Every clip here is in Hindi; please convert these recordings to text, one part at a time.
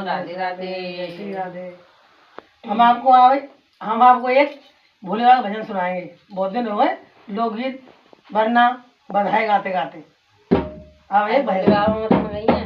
राधे राधे श्री राधे। हम आपको एक भोले बाबा का भजन सुनाएंगे। बहुत दिन हो गए लोकगीत वरना बधाई गाते गाते। अब एक भोले बाबा सुनाइए।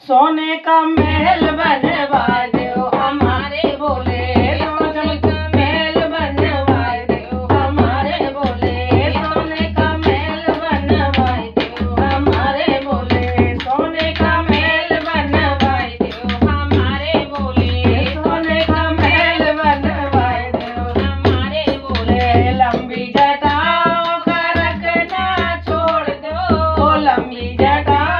सोने का महल बनवा दो हमारे भोले, सोने का महल बनवा दो हमारे भोले, सोने का महल बनवा दो हमारे भोले, सोने का महल बनवा दो हमारे भोले, सोने का महल बनवा दो हमारे भोले। लंबी जटाओं का रखना छोड़ दो, लंबी जटाओं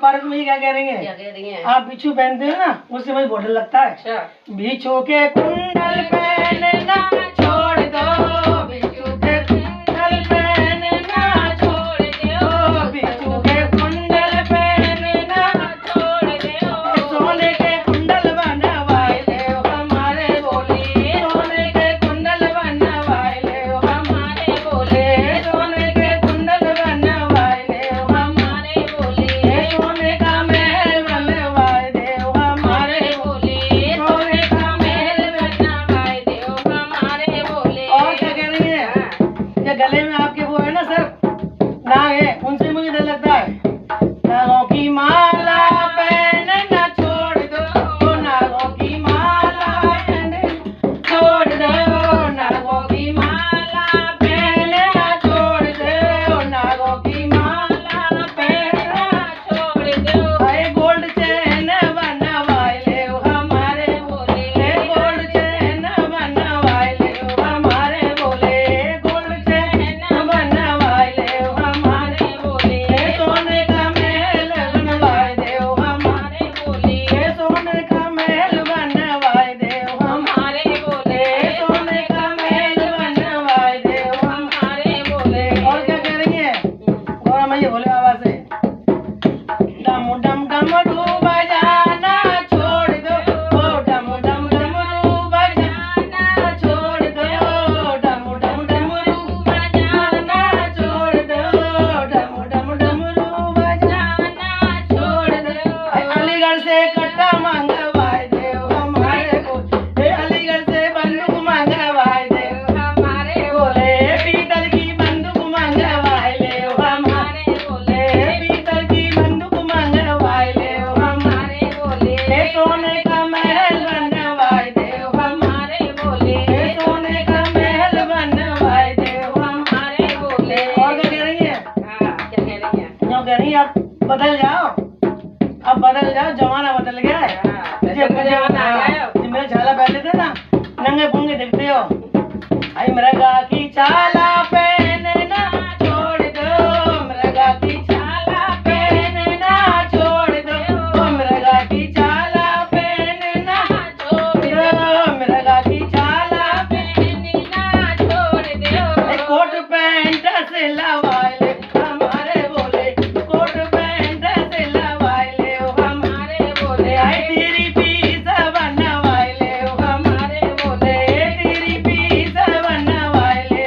पार्क में क्या कह रही हैं? आप बिच्छू पहनते हो ना, उससे मुझे बहुत डर लगता है। अच्छा। बिच्छू के कुंडल पहनना छोड़ दो, बिच्छू के कुंडल पहनना छोड़ दो, बिच्छू के कुंडल पहनना छोड़ दो, सोने के कुंडल बनवाए दो हमारे भोले, सोने के कुंडल बनवाए दो हमारे भोले, सोने के कुंडल बनवाए दो हमारे भोले, सोने का महल बनवाए दो हमारे भोले, सोने का महल बनवाए दो हमारे भोले। और क्या कह रही है? ये गले में आपके वो है ना सर नाग है, उनसे मुझे डर लगता है। नागों की माला पहनना छोड़ दो, नागों की माला पहनना छोड़ दो, नागों की माला पहनना छोड़ दो, नागों की माला पहनना छोड़ दो। अरे गोल्ड चैन बनवाए लो हमारे भोले, गोल्ड चैन बनवाए लो हमारे भोले, गोल्ड चैन बनवाए लो हमारे भोले, सोने का महल बनवाए दो हमारे भोले, सोने का महल बनवाए दो हमारे भोले, सोने का महल बनवाए दो हमारे भोले। और क्या कह रही है गौरा मैया भोले बाबा से? डम डम डमरू बजाना छोड़ दो, डम डम डमरू बजाना छोड़ दो, डम डम डमरू बजाना छोड़ दो, डम डम डमरू बजाना छोड़ दो। अलीगढ़ से कट्टा मंगवाए दो हमारे भोले, अलीगढ़ से बंदूक मंगवाए दो हमारे भोले, पीतल की बंदूक मंगवाए लो हमारे भोले, पीतल की बंदूक मंगवाए लो हमारे भोले, सोने का महल बनवाए दो हमारे भोले, सोने का महल बनवाए दो हमारे भोले। और क्या कह रही है? क्या कह रही है? क्यों कह रही है? अब बदल जाओ, अब बदल जाओ, जमाना बदल गया है। मेरे झाला पहले थे ना, नंगे पुंगे दिखते हो। आई मृगा की चाला पहनना छोड़ दो, मृगा की चाला पहनना छोड़ दो, मृगा की चाला पहनना छोड़ दो, मृगा की चाला पहनना छोड़ दो। कोट पैंट सिलवाए ले हमारे भोले, कोट पैंट सिलवाए ले हमारे भोले, आई तेरी पीस बनवाए ले हमारे भोले, तेरी पीस बनवाए ले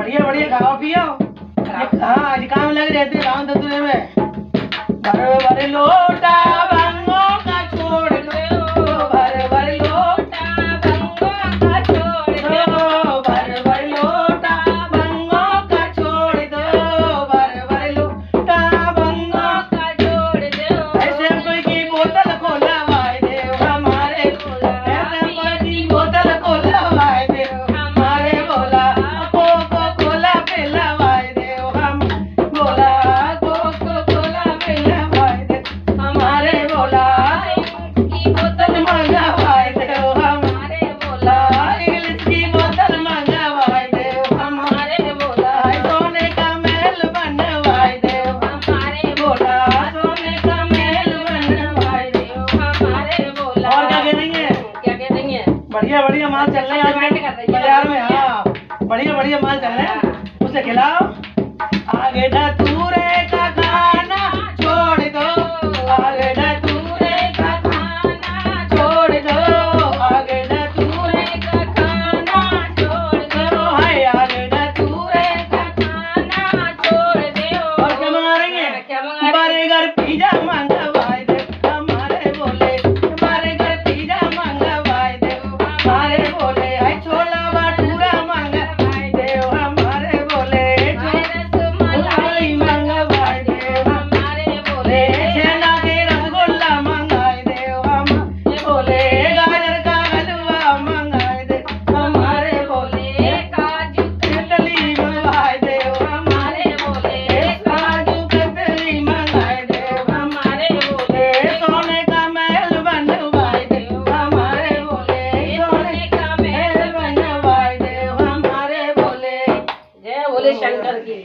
बढ़िया बढ़िया खाओ पियो। हाँ आज काम लगे रहते गाँव धतूरे में। भर भर लोटा भंगो का छोड़ दो, भर भर लोटा भंगो का छोड़ दो, भर भर लोटा भंगो का छोड़ दो, भर भर लोटा भंगो का छोड़ दो। ऐसे कोई की बोतल खोला वाय दे हमारे बोला, ऐसे कोई की बोतल खोला वाय दे हमारे बोला, कोको कोला पिला वाय दे हम बोला, कोको कोला पिला वाय दे हमारे बोला, की बोतल मंगवाए दे हमारे बोला, इंग्लिश की बोतल मंगवाए दे हमारे बोला, सोने का महल बनवाए दे हमारे बोला, सोने का महल बनवाए दे हमारे बोला। और क्या कह रही है? क्या कह रही है? बढ़िया बढ़िया माल चल रहे हैं बाजार में। हाँ बढ़िया बढ़िया माल चल रहे हैं, उसे खिलाओ। आगे धतूरे का खाना छोड़ दो, आगे धतूरे का खाना छोड़ दो, आगे धतूरे का खाना छोड़ दो, हाय आगे धतूरे का खाना छोड़ दो। और क्या मंगा रही है? क्या मंगा रही है? बर्गर पिज्जा मंगवाए दे हमारे बोले, बर्गर पिज्जा मंगवाए दे हमारे बोले, हाय छोला भटूरा मंगवाए दे हमारे बोले, रसमलाई मंगवाए दे हमारे बोले, छेना के रसगुल्ला मंगाए दे हमारे बोले, गाजर का हलवा मंगाए दे हमारे बोले, काजू कतली मंगवाए दे हमारे बोले, काजू कतली मंगाए दे हमारे बोले, सोने का महल बनवाए दे हमारे बोले, सोने का महल बनवाए दे हमारे बोले। जय बोले शंकर की।